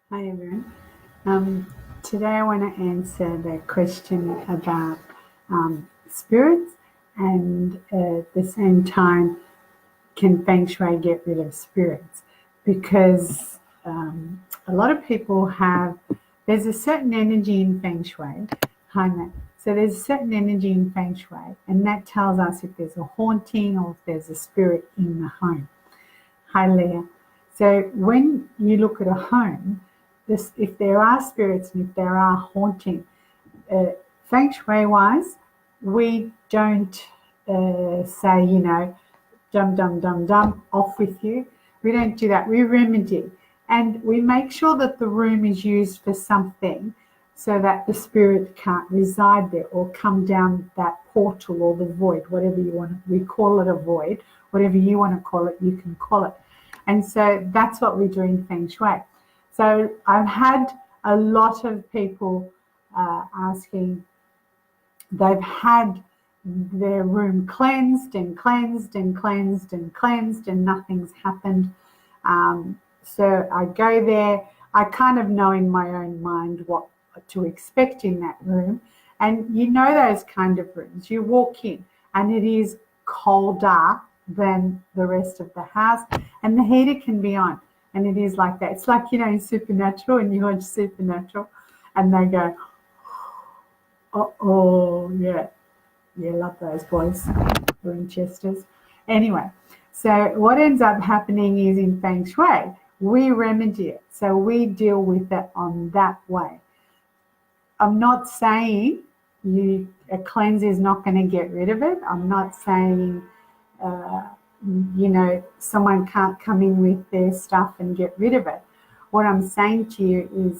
Hi everyone. Today I want to answer the question about spirits and at the same time, can Feng Shui get rid of spirits? Because a lot of people there's a certain energy in Feng Shui. Hi, Matt. So there's a certain energy in Feng Shui, and that tells us if there's a haunting or if there's a spirit in the home. Hi, Leah. So when you look at a home, if there are spirits and if there are haunting, uh, Feng Shui wise, we don't say, dum dum dum dum, off with you. We don't do that. We remedy, and we make sure that the room is used for something, so that the spirit can't reside there or come down that portal or the void, whatever you want. We call it a void. Whatever you want to call it, you can call it. And so that's what we do in Feng Shui. So I've had a lot of people asking, they've had their room cleansed and cleansed and cleansed and cleansed, and nothing's happened. So I go there. I kind of know in my own mind what to expect in that room. And you know those kind of rooms. You walk in and it is colder than the rest of the house, and the heater can be on. And it is like that. It's like, in Supernatural, and you watch Supernatural, and they go, oh, yeah. Yeah, love those boys, Winchesters. Anyway, so what ends up happening is in Feng Shui, we remedy it. So we deal with it on that way. I'm not saying a cleanse is not going to get rid of it. I'm not saying, uh, someone can't come in with their stuff and get rid of it. What I'm saying to you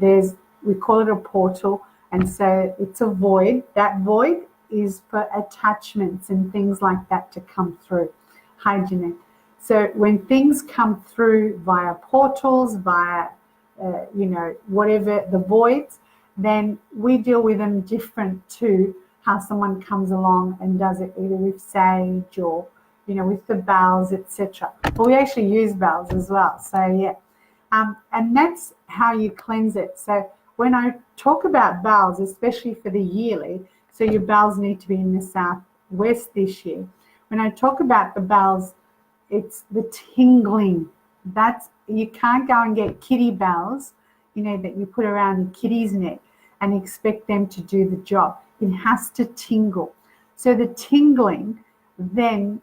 is we call it a portal, and so it's a void. That void is for attachments and things like that to come through. Hi, Jeanette. So when things come through via portals, via, whatever the voids, then we deal with them different to how someone comes along and does it either with sage or, with the bells, etc. But we actually use bells as well. So, yeah. And that's how you cleanse it. So when I talk about bells, especially for the yearly, so your bells need to be in the southwest this year. When I talk about the bells, it's the tingling. You can't go and get kitty bells, that you put around your kitty's neck and expect them to do the job. It has to tingle. So the tingling then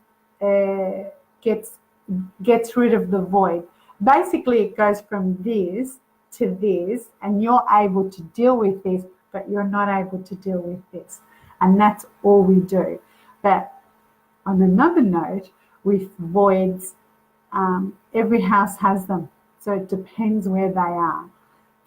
gets rid of the void. Basically, it goes from this to this, and you're able to deal with this, but you're not able to deal with this. And that's all we do. But on another note, with voids, every house has them. So it depends where they are.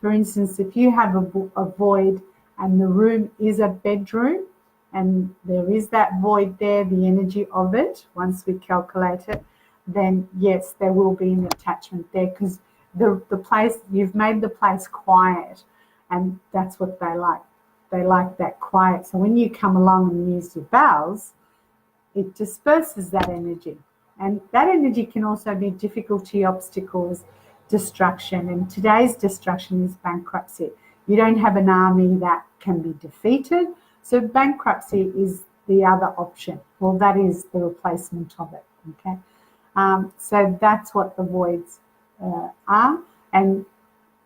For instance, if you have a void and the room is a bedroom and there is that void there, the energy of it, once we calculate it, then yes, there will be an attachment there, because the place, you've made the place quiet, and that's what they like. They like that quiet. So when you come along and use your bells, it disperses that energy. And that energy can also be difficulty, obstacles, destruction. And today's destruction is bankruptcy. You don't have an army that can be defeated. So bankruptcy is the other option. Well, that is the replacement of it. Okay. So that's what the voids are. And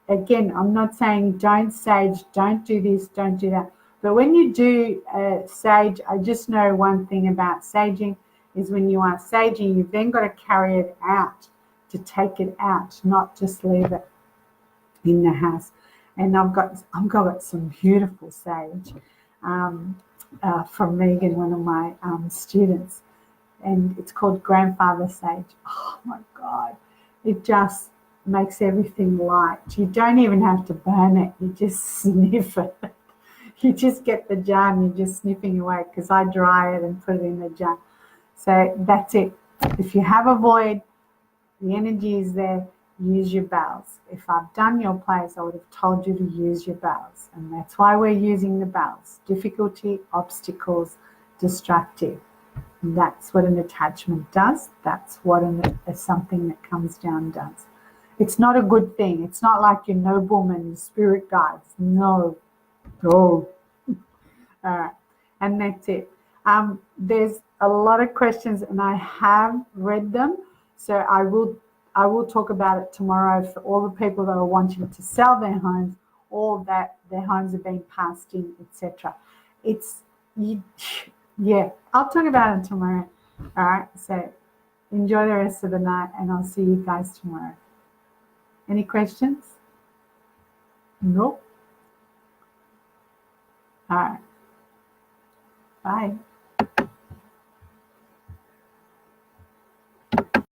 again, I'm not saying don't sage, don't do this, don't do that. But when you do sage, I just know one thing about saging is when you are saging, you've then got to carry it out, to take it out, not just leave it in the house. And I've got some beautiful sage from Megan, one of my students, and it's called Grandfather Sage. Oh my God, it just makes everything light. You don't even have to burn it, you just sniff it. You just get the jar and you're just sniffing away, because I dry it and put it in the jar. So that's it. If you have a void, the energy is there, use your bells. If I've done your place, I would have told you to use your bells. And that's why we're using the bells. Difficulty, obstacles, destructive. That's what an attachment does. That's what something that comes down does. It's not a good thing. It's not like your noblemen, spirit guides. No. No. All right. And that's it. There's a lot of questions and I have read them. So I will talk about it tomorrow for all the people that are wanting to sell their homes or that their homes are being passed in, etc. It's you, yeah, I'll talk about it tomorrow. All right. So enjoy the rest of the night and I'll see you guys tomorrow. Any questions? Nope. All right. Bye.